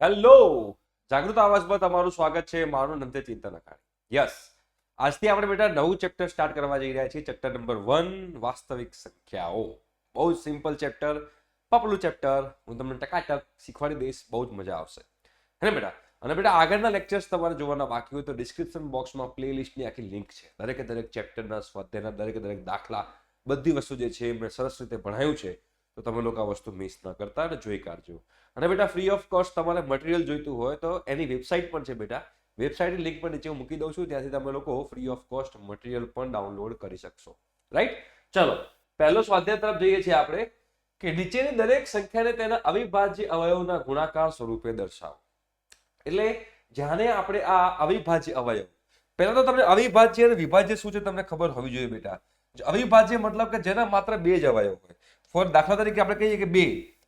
Hello, જાગૃત આવાજમાં તમારું સ્વાગત છે. મારું નામ છે ચિંતન અખાણી. યસ, આજથી આપણે બેટા નવું ચેપ્ટર સ્ટાર્ટ કરવા જઈ રહ્યા છીએ. ચેપ્ટર નંબર 1, વાસ્તવિક સંખ્યાઓ. બહુ જ સિમ્પલ ચેપ્ટર, પપલું ચેપ્ટર. હું તમને ટકાટક શીખવાડી દઈશ, બહુ જ મજા આવશે. હે બેટા? અને બેટા આગળના લેક્ચર્સ તમારે જોવાના બાકી હોય તો ડિસ્ક્રિપ્શન બોક્સમાં પ્લેલિસ્ટની આખી લિંક છે. દરેકે દરેક ચેપ્ટરના સ્વાધ્યાયના દરેકે દરેક દાખલા, બધી વસ્તુ જે છે મેં સરસ રીતે ભણાયું છે. તો તમે લોકો આ વસ્તુ મિસ ન કરતા અને જોઈ કાઢજો. અને બેટા ફ્રી ઓફ કોસ્ટ તમારે મટીરિયલ જોઈતું હોય તો એની વેબસાઇટ પણ છે બેટા. વેબસાઇટની લિંક પણ નીચે હું મૂકી દઉં છું, ત્યાંથી તમે લોકો ફ્રી ઓફ કોસ્ટ મટીરિયલ પણ ડાઉનલોડ કરી શકશો. રાઈટ? ચલો, પહેલો સ્વાધ્યાય તરફ જઈએ છીએ આપણે કે નીચેની દરેક સંખ્યાને તેના અવિભાજ્ય અવયવના ગુણાકાર સ્વરૂપે દર્શાવો. એટલે જ્યારે આપણે આ અવિભાજ્ય અવયવ, પહેલા તો તમને અવિભાજ્ય અને વિભાજ્ય શું છે તમને ખબર હોવી જોઈએ બેટા. અવિભાજ્ય મતલબ કે જેના માત્ર બે જ અવયવ હોય. ફોર દાખલા તરીકે આપણે કહીએ કે બે,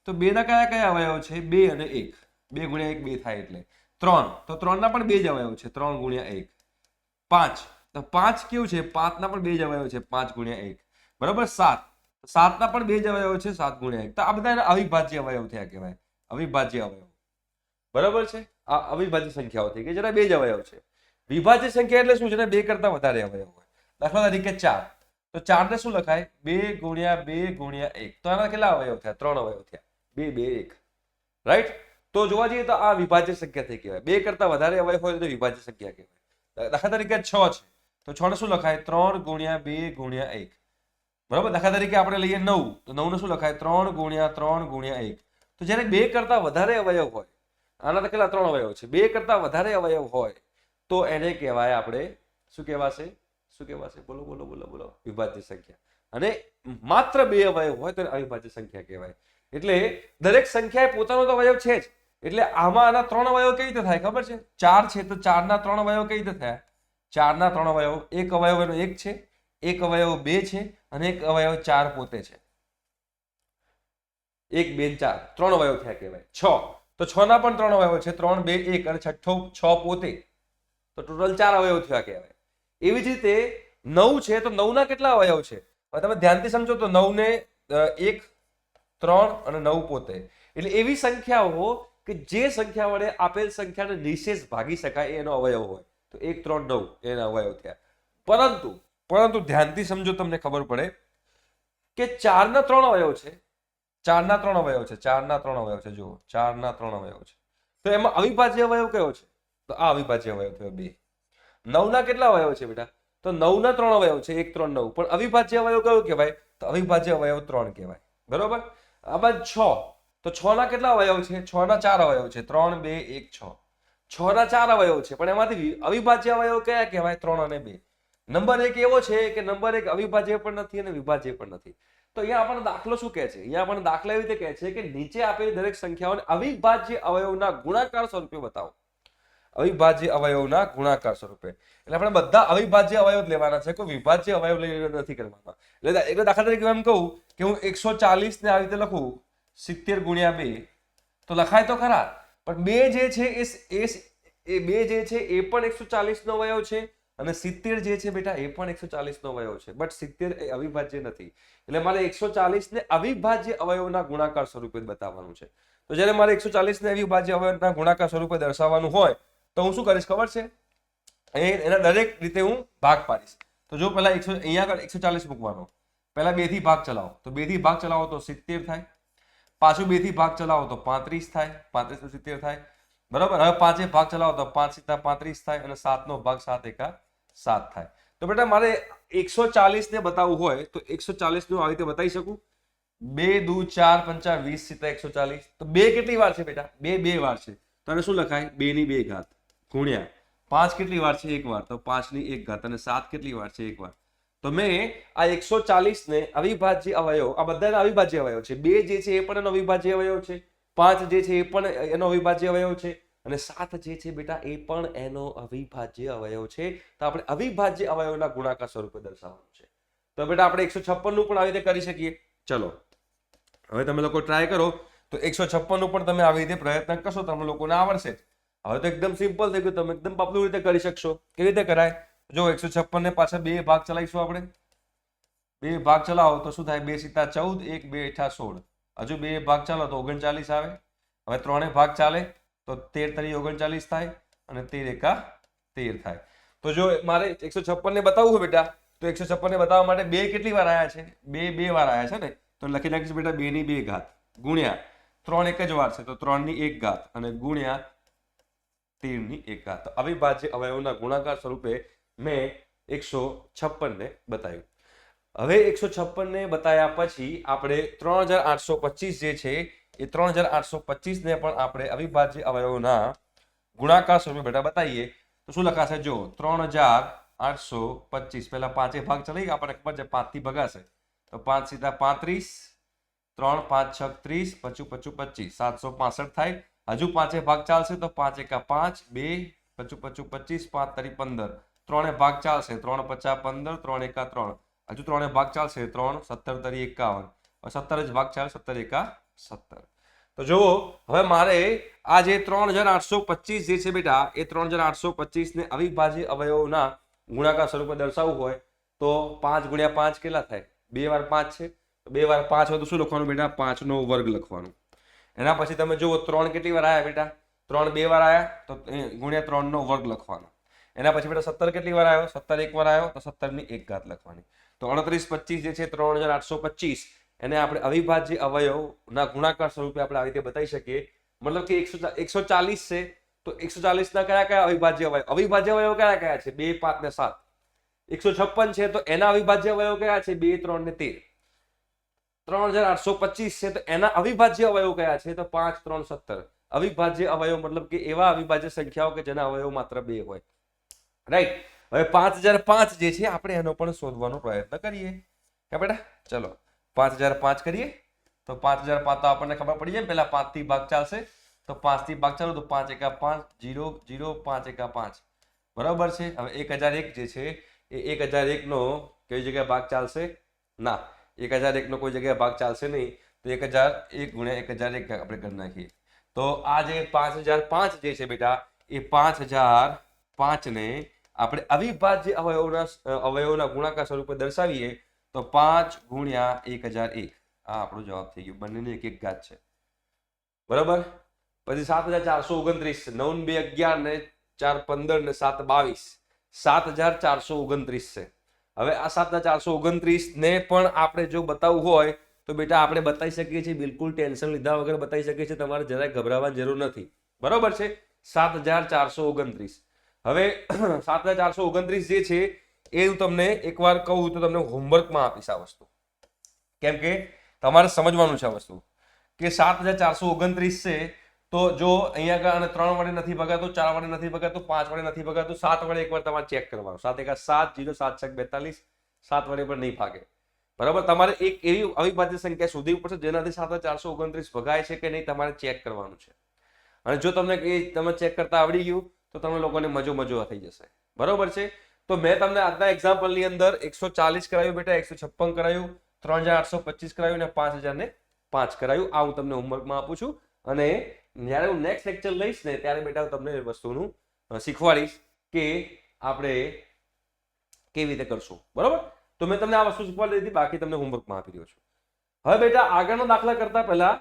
તો બે ના કયા કયા અવયવ છે? 2 અને 1. 2 ગુણ્યા 1 2 થાય એટલે 3, તો 3 ના પણ બે જ અવયવ છે, 3 ગુણ્યા 1. 5, તો 5 કેવું છે? 5 ના પણ બે જ અવયવ છે, 5 ગુણ્યા 1. બરાબર? 7, 7 ના પણ બે જ અવયવ છે, 7 ગુણ્યા 1. તો આ બધા અવિભાજ્ય અવયવ થયા કહેવાય, અવિભાજ્ય અવયવ. બરાબર છે? આ અવિભાજ્ય સંખ્યાઓ થઈ ગઈ, જેના બે જ અવયવ છે. વિભાજ્ય સંખ્યા એટલે શું? જેના બે કરતા વધારે અવયવ હોય. દાખલા તરીકે 4, તો 4 ને શું લખાય? 2 ગુણ્યા 2 ગુણ્યા 1. તો આના કેટલા અવયવ થયા? 3 અવયવ થયા. 2 2 1. રાઈટ? તો જોવા જઈએ તો આ વિભાજ્ય સંખ્યા થઈ કહેવાય. બે કરતા વધારે અવયવ હોય તો વિભાજ્ય સંખ્યા કહેવાય. દાખલા તરીકે 6 છે, તો 6 ને શું લખાય? 3 ગુણ્યા 2 ગુણ્યા 1. બરાબર? દાખલા તરીકે આપણે લઈએ 9, તો 9 ને શું લખાય? 3 ગુણ્યા 3 ગુણ્યા 1. તો જ્યારે બે કરતા વધારે અવયવ હોય, આના તો કેટલા? 3 અવયવ છે. બે કરતા વધારે અવયવ હોય તો એને કહેવાય આપણે શું કહેવાશે? શું કહેવાશે? બોલો બોલો બોલો બોલો. વિભાજ્ય સંખ્યા. અને માત્ર બે અવયવ હોય તો અવિભાજ્ય સંખ્યા કહેવાય. એટલે દરેક સંખ્યાએ પોતાનો તો અવયવ છે જ. એટલે આમાં આના 3 અવયવ કેવી રીતે થાય ખબર છે? 4 છે તો 4 ના 3 અવયવ કેવી રીતે થયા? 4 ના 3 અવયવ, એક અવયવ એનો 1 છે, એક અવયવ 2 છે અને એક અવયવ 4 પોતે છે. 1 2 4 3 અવયવ થયા કહેવાય. 6, તો 6 ના પણ 3 અવયવ છે, 3 2 1 અને છઠ્ઠો 6 પોતે. તો ટોટલ 4 અવયવ થયા કહેવાય. એવી જ રીતે 9 છે, તો 9 ના કેટલા અવયવ છે? હવે તમે ધ્યાનથી સમજો તો 9 ને 1 3 અને 9 પોતે. એટલે એવી સંખ્યાઓ કે જે સંખ્યા વડે આપેલ સંખ્યાને નિશેષ ભાગી શકાય એનો અવયવ હોય. તો 1 3 9 એના અવયવ થયા. પરંતુ ધ્યાનથી સમજો, તમને ખબર પડે કે 4 ના 3 અવયવ છે. 4 ના 3 અવયવ છે, 4 ના 3 અવયવ છે. જુઓ, 4 ના 3 અવયવ છે. તો એમાં અવિભાજ્ય અવયવ કયો છે? તો આ અવિભાજ્ય અવયવ થયો 2. 9 ના કેટલા અવયવ છે બેટા? તો 9 ના 3 અવયવ છે, 1 3 9. પણ અવિભાજ્ય અવયવ કયો કહેવાય? તો અવિભાજ્ય અવયવ 3 કહેવાય. બરોબર? આમાં 6, તો 6 ના કેટલા અવયવ છે? 6 ના 4 અવયવ છે, 3 2 1 6. 6 ના 4 અવયવ છે, પણ એમાંથી અવિભાજ્ય અવયવ કયા કહેવાય? 3 અને 2. નંબર 1 એવો છે કે નંબર 1 અવિભાજ્ય પણ નથી અને વિભાજ્ય પણ નથી. તો અહીંયા આપણને દાખલો શું કહે છે? અહીંયા આપણને દાખલા એવી રીતે કહે છે કે નીચે આપેલી દરેક સંખ્યાઓને અવિભાજ્ય અવયવના ગુણાકાર સ્વરૂપે બતાવો. અવિભાજ્ય અવયવના ગુણાકાર સ્વરૂપે. એટલે આપણે બધા અવિભાજ્ય અવયવ લેવાના છે, કોઈ વિભાજ્ય અવયવ લઈને નથી કરવાના. એટલે દાખલા તરીકે એમ કહું કે હું 140 ને આવી રીતે લખું 70 ગુણ્યા 2, તો લખાય તો ખરા, પણ 2 જે છે એ 2 જે છે એ પણ 140 નો અવયવ છે અને 70 જે છે બેટા એ પણ 140 નો અવયવ છે. બટ 70 એ અવિભાજ્ય નથી. એટલે મારે 140 ને અવિભાજ્ય અવયવના ગુણાકાર સ્વરૂપે બતાવવાનું છે. તો જ્યારે મારે 140 ને અવિભાજ્ય અવયવના ગુણાકાર સ્વરૂપે દર્શાવવાનું હોય તો હું શું કરીશ ખબર છે? એના દરેક રીતે હું ભાગ પાડીશ. તો જો પહેલા અહીંયા આગળ 140 મૂકવાનો, પહેલા 2 થી ભાગ ચલાવો, તો 2 થી ભાગ ચલાવો તો 70 થાય. પાછું 2 થી ભાગ ચલાવો તો 35 થાય, 35 નું 70 થાય. બરાબર? હવે 5 ભાગ ચલાવો તો 5 × 35 થાય અને 7 નો ભાગ 7 × 7 થાય. તો બેટા મારે 140 ને બતાવવું હોય તો 140 નું આવી રીતે બતાવી શકું. 2 દુ 4 પંચા 20 × 140. તો 2 કેટલી વાર છે બેટા? 2 વાર છે. તો આને શું લખાય? 2 ની 2 ઘાત ગુણ્યા 5 કેટલી વાર છે? 1 વાર. તો 5 ની 1 ઘાત. અને 7 કેટલી વાર છે? 1 વાર. તો મેં આ 140 ને અવિભાજ્ય અવયવ, આ બધાના અવિભાજ્ય અવયવ છે. 2 જે છે એ પણ એનો અવિભાજ્ય અવયવ છે, 5 જે છે એ પણ એનો અવિભાજ્ય અવયવ છે અને 7 જે છે બેટા એ પણ એનો અવિભાજ્ય અવયવ છે. તો આપણે અવિભાજ્ય અવયવના ગુણાકાર સ્વરૂપે દર્શાવવાનું છે. તો બેટા આપણે 156 નું પણ આવી રીતે કરી શકીએ. ચલો, હવે તમે લોકો ટ્રાય કરો તો 156 નું પણ તમે આવી રીતે પ્રયત્ન કરશો, તમને લોકોને આવડશે. હવે તો એકદમ સિમ્પલ થઈ ગયું, તમે એકદમ પપલું રીતે કરી શકશો. કેવી રીતે કરાય? જો 156 ને પાછા 2 ભાગ ચલાવીશું આપણે. 2 ભાગ ચલાવો તો શું થાય? 2 સીતા 14, 1 2 × 16. હજુ 2 ભાગ ચાલો તો 39 આવે. હવે 3 ભાગ ચાલે તો 13 તરી 39 થાય અને 13 એકા 13 થાય. તો જો મારે 156 ને બતાવવું હોય બેટા તો 156 ને બતાવવા માટે બે કેટલી વાર આયા છે? બે વાર આયા છે ને, તો લખી નાખીશું બેટા 2 ની 2 ઘાત ગુણ્યા 3 એક જ વાર છે તો 3 ની 1 ઘાત અને ગુણ્યા 13 ની 1 ઘાત. તો અવિભાજ્ય અવયવોના ગુણાકાર સ્વરૂપે મેં 156 ને બતાવ્યું. હવે 156 ને બતાવ્યા પછી આપણે 3825 જે છે એ 3825 ને પણ આપણે અવિભાજ્ય અવયવોના ગુણાકાર સ્વરૂપે બેટા બતાવીએ તો શું લખાશે? જો 3825 પહેલા પાંચે ભાગ ચલાવી આપણને ખબર છે 5 થી ભગાશે તો 5 સીધા 35, 3 5 6 30, 55 25 765 થાય. હજુ પાંચે ભાગ ચાલશે તો 5 એકા 5, 2 55 25 5 તરી 15, ત્રણે ભાગ ચાલશે 3 50 15, 3 એકા 3, હજુ ત્રણે ભાગ ચાલશે 3 17 તરી 51, 17 જ ભાગ ચાલે 17 એકા 17. તો જુઓ હવે મારે આ જે 3825 જે છે બેટા એ 3825 ને અવિભાજ્ય અવયવોના ગુણાકાર સ્વરૂપે દર્શાવવું હોય તો 5 ગુણ્યા 5 કેટલા થાય? 2 વાર 5 છે તો 2 વાર 5 હોય તો શું લખવાનું બેટા? 5 નો વર્ગ લખવાનું. એના પછી તમે જુઓ 3 કેટલી વાર આયા બેટા? 3 2 વાર આયા તો ગુણ્યા 3 નો વર્ગ લખવાનો. એના પછી બેટા 17 કેટલી વાર આવ્યો? 17 એક વાર આવ્યો તો 17 ની 1 ઘાત લખવાની. તો 3825 જે છે 3825 એને આપણે અવિભાજ્ય અવયવના ગુણાકાર સ્વરૂપે આપણે આવી રીતે બતાવી શકીએ. મતલબ કે 140 છે તો 140 ના કયા કયા અવિભાજ્ય અવયવ? અવિભાજ્ય અવયવ કયા કયા છે? 2 5 ને 7. 156 છે તો એના અવિભાજ્ય અવયવ કયા છે? 2 3 ને 13. 3825 છે તો એના અવિભાજ્ય અવયવ કયા છે? તો 5 3 17. અવિભાજ્ય અવયવ મતલબ કે એવા અવિભાજ્ય સંખ્યાઓ કે જેના અવયવ માત્ર 2 હોય. રાઈટ. હવે 5005 જે છે આપણે એનો પણ શોધવાનો પ્રયત્ન કરીએ કે બેટા? ચલો 5005 કરીએ તો 5005 તો આપણને ખબર પડી જાય. પહેલા 5 થી ભાગ ચાલશે તો 5 થી ભાગ ચાલો તો 5 એકા 5, 0 0 5 એકા 5 બરાબર છે. હવે 1001 જે છે એ 1001 નો કઈ જગ્યાએ ભાગ ચાલશે? ના, 1001 નો કોઈ જગ્યાએ ભાગ ચાલશે નહીં તો 1001 ગુણ્યા 1001 આપણે કરી નાખીએ. તો આ જે 5005 જે છે બેટા એ 5005 ને આપણે અવિભાજ્ય અવયવોના ગુણાકાર સ્વરૂપે દર્શાવીએ તો 5 ગુણ્યા 1001 આ આપણો જવાબ થઈ ગયો. બંનેની 1 1 ઘાત છે બરાબર. પછી 7429 છે. 9 2 11 ને 4 15 ને 7 22 7429 છે. હવે આ 7429 ને પણ આપણે જો બતાવવું હોય તો બેટા આપણે બતાવી શકીએ છીએ. બિલકુલ ટેન્શન લીધા વગર બતાવી શકીએ છીએ. તમારે જરાય ગભરાવાની જરૂર નથી બરોબર છે. 7429. હવે 7429 જે છે એ હું તમને એકવાર કહું તો તમને હોમવર્કમાં આપીશ આ વસ્તુ, કેમ કે તમારે સમજવાનું છે આ વસ્તુ કે 7429 છે તો જો અહીંયા આગળ 3 વડે નથી ભગાતું, 4 વડે નથી ભગાતું, 5 વડે નથી ભગાતું, 7 વડે એકવાર તમારે ચેક કરવાનું. 7 એકા 7, 0 7 6 42, 7 વડે પણ નહીં ભાગે બરાબર. તમારે એક એવી અવિભાજ્ય સંખ્યા શોધવી પડશે જેનાથી 7429 ભગાય છે કે નહીં તમારે ચેક કરવાનું છે. અને જો તમને તમે ચેક કરતા આવડી ગયું તો તમને લોકોને મજો થઈ જશે બરોબર છે. તો મેં તમને આજના એક્ઝામ્પલની અંદર 140 કરાવ્યું બેટા, 156 કરાવ્યું, 3825 કરાવ્યું ને 5005 કરાવ્યું. આ હું તમને હોમવર્કમાં આપું છું અને જ્યારે હું નેક્સ્ટ લેક્ચર લઈશ ને ત્યારે બેટા તમને એ વસ્તુનું શીખવાડીશ કે આપણે કેવી રીતે કરશું બરોબર. તો મેં તમને આ વસ્તુ શીખવાડી દીધી, બાકી તમને હોમવર્કમાં આપી રહ્યો છું. હવે બેટા આગળનો દાખલા કરતા પહેલા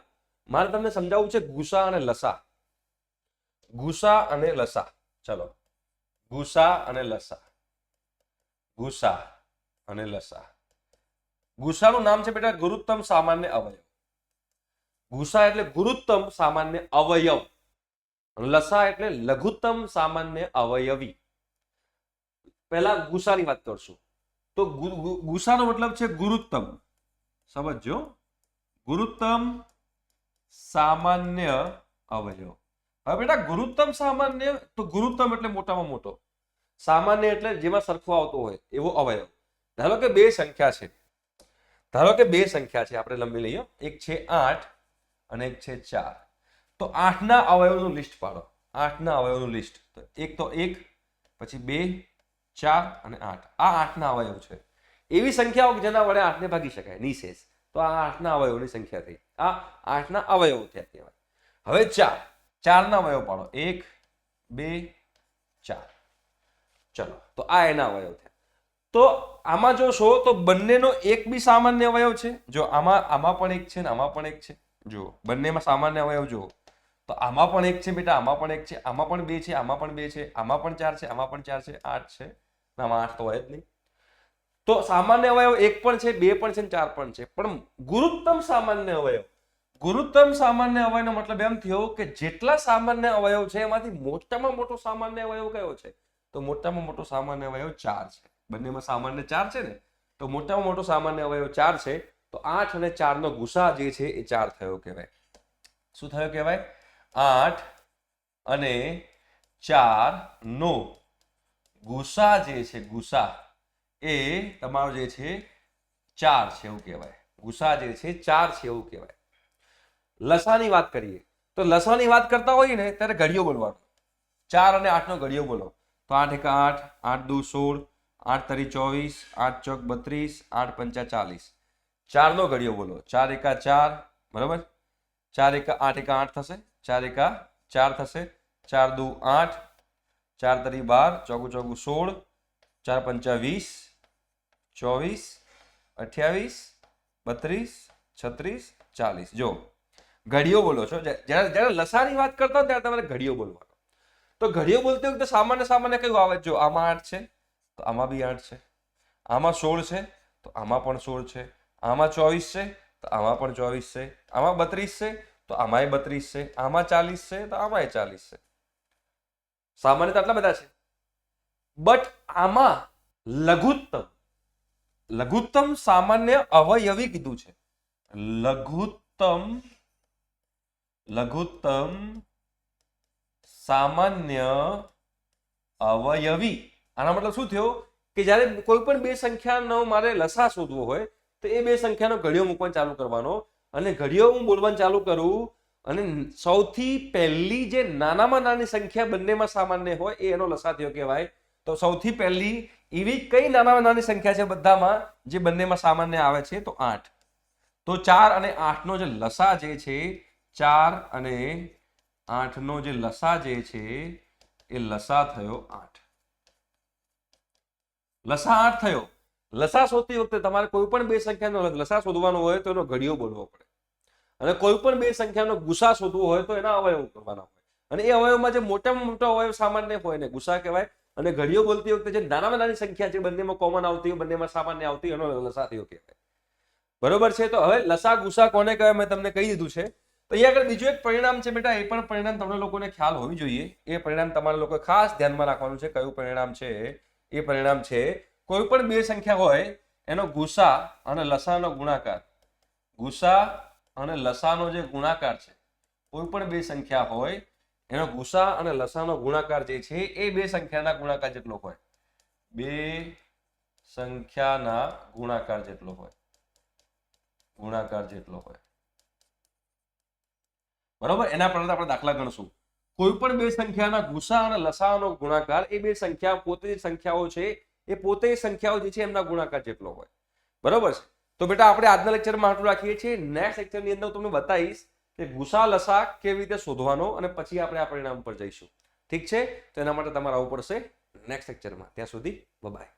મારે તમને સમજાવવું છે ગુસા અને લસા. ગુસા અને લસા. ચલો ગુસા અને લસા. ગુસા અને લસા. ગુસાનું નામ છે બેટા ગુરુત્તમ સામાન્ય અવયવ. ગુસા એટલે ગુરુત્તમ સામાન્ય અવયવ, લસા એટલે લઘુત્તમ સામાન્ય અવયવી. પહેલા ગુસાની વાત કરશું તો ગુસાનો મતલબ છે ગુરુત્તમ. સમજો, ગુરુત્તમ સામાન્ય અવયવ. હવે બેટા ગુરુત્તમ સામાન્ય તો ગુરુત્તમ એટલે મોટામાં મોટો, સામાન્ય એટલે જેમાં સરખો આવતો હોય એવો અવયવ. ધારો કે બે સંખ્યા છે, આપણે લંબી લઈએ. એક છે 8 અને એક છે 4. તો 8 ના અવયવનું લિસ્ટ પાડો. 8 ના અવયવનું લિસ્ટ. તો એક તો 1, પછી 2, 4 અને 8. આ 8 ના અવયવ છે. એવી સંખ્યાઓ જેના વડે 8 ને ભાગી શકાય નિશેષ. તો આ 8 ના અવયવની સંખ્યા થઈ. આ 8 ના અવયવો થયા કહેવાય. હવે 4 ના અવયવ પાડો. 1 2 4. ચલો, તો આ એના અવયવ થયા. તો આમાં જોશો તો બંનેનો એક બી સામાન્ય અવયવ છે. જો આમાં પણ એક છે ને આમાં પણ એક છે. જો બંનેમાં સામાન્ય અવયવ જુઓ તો તો આમાં પણ 1 છે બેટા, આમાં પણ 1 છે, આમાં પણ 2 છે, આમાં પણ 2 છે, આમાં પણ 4 છે, આમાં પણ 4 છે, 8 છે. આમાં 8 તો હોય જ નહીં. તો સામાન્ય અવયવ 1 પણ છે, 2 પણ છે, 4 પણ છે. પણ ગુરુત્તમ સામાન્ય અવયવ, ગુરુત્તમ સામાન્ય અવયવનો મતલબ એમ થયો કે જેટલા સામાન્ય અવયવ છે એમાંથી મોટામાં મોટો સામાન્ય અવયવ કયો છે? તો મોટામાં મોટો સામાન્ય અવયવ 4 છે. બંનેમાં સામાન્ય 4 છે ને, તો મોટામાં મોટો સામાન્ય અવયવ 4 છે. તો 8 અને 4 નો ગુસા જે છે એ 4 થયો કહેવાય. શું થયો કહેવાય? 8 અને 4 નો ગુસા જે છે, ગુસા એ તમારો જે છે 4 છે એવું કહેવાય. ગુસા જે છે 4 છે એવું કહેવાય. લસાની વાત કરીએ તો લસાની વાત કરતા હોઈએ ને ત્યારે ઘડિયો બોલવાનો. 4 અને 8 નો ઘડિયો બોલો. તો 8 1 8, 8 2 16, 8 3 24, 8 4 32, 8 5 40. 4 નો ઘડિયો બોલો. 4 1 4, બરાબર? 4 1 8 1 8 થશે, 4 1 4 થશે, 4 2 8, 4 3 12, 4 4 16, 4 5 20, 24, 28, 32, 36, 40. જો ઘડિયો બોલો છો. જ્યારે લસાની વાત કરતા હો ત્યારે તમારે ઘડિયો બોલવાનો. તો ઘડિયો બોલતી વખતે સામાન્ય કયું આવે? જો આમાં 8 છે તો આમાં બી 8 છે, આમાં 16 છે તો આમાં પણ 16 છે, આમાં 24 છે તો આમાં પણ 24 છે, આમાં 32 છે તો આમાંય 32 છે, આમાં 40 છે તો આમાંય 40 છે. સામાન્ય તો આટલા બધા છે. બટ આમાં લઘુત્તમ સામાન્ય અવયવી કીધું છે. લઘુત્તમ સામાન્ય અવયવી. આના મતલબ શું થયો કે જ્યારે કોઈ પણ બે સંખ્યાનો મારે લસા શોધવો હોય તો એ બે સંખ્યાનો ઘડિયો મૂકવાનું ચાલુ કરવાનો, અને ઘડિયો હું બોલવાનું ચાલુ કરું અને સૌથી પહેલી જે નાનામાં નાની સંખ્યા બંનેમાં સામાન્ય હોય એ એનો લસા થયો કહેવાય. તો સૌથી પહેલી એવી કઈ નાનામાં નાની સંખ્યા છે બધામાં જે બંનેમાં સામાન્ય આવે છે? તો 8. તો 4 અને 8 નો જે લસા જે છે, 4 અને 8 નો જે લસા જે છે એ લસા થયો 8. લસા 8 થયો. લસા શોધતી વખતે તમારે કોઈ પણ બે સંખ્યાનો લસા શોધવાનો હોય તો એનો ઘડિયો બોલવો પડે, અને કોઈ પણ બે સંખ્યાનો ગુસા શોધવો હોય તો એના અવયવ કરવાના હોય. અને એ અવયવમાં જે મોટામાં મોટો અવયવ સામાન્ય હોય ને ગુસા કહેવાય. અને ઘડિયો બોલતી વખતે જે નાનામાં નાની સંખ્યા છે બંનેમાં કોમન આવતી હોય, બંનેમાં સામાન્ય આવતી હોય, એનો લસા થયો કહેવાય. બરોબર છે? તો હવે લસા ગુસા કોને કહેવાય મેં તમને કહી દીધું છે. તો અહીંયા આગળ બીજું એક પરિણામ છે બેટા, એ પણ પરિણામ તમને લોકોને ખ્યાલ હોવી જોઈએ. એ પરિણામ તમારા લોકો ખાસ ધ્યાનમાં રાખવાનું છે. કયું પરિણામ છે? એ પરિણામ છે કોઈ પણ બે સંખ્યા હોય એનો ગુસા અને લસાનો ગુણાકાર. ગુસા અને લસાનો જે ગુણાકાર છે, કોઈ પણ બે સંખ્યા હોય એનો ગુસા અને લસાનો ગુણાકાર જે છે એ બે સંખ્યાના ગુણાકાર જેટલો હોય. બે સંખ્યાના ગુણાકાર જેટલો હોય. ગુણાકાર જેટલો હોય. બરોબર? એના પર આપણે દાખલા ગણશું. કોઈ પણ બે સંખ્યાના ગુસા અને લસાનો ગુણાકાર એ બે સંખ્યા પોતે સંખ્યાઓ છે એ પોતે સંખ્યાઓ જે છે એમના ગુણાકાર જેટલો હોય. બરોબર છે? તો બેટા આપણે આજના લેક્ચરમાં આટલું રાખીએ છીએ. નેક્સ્ટ લેક્ચરની અંદર તમને બતાવીશ કે ગુસા લસા કેવી રીતે શોધવાનો, અને પછી આપણે આ પરિણામ પર જઈશું. ઠીક છે? તો એના માટે તમારે આવવું પડશે નેક્સ્ટ લેક્ચરમાં. ત્યાં સુધી બાય.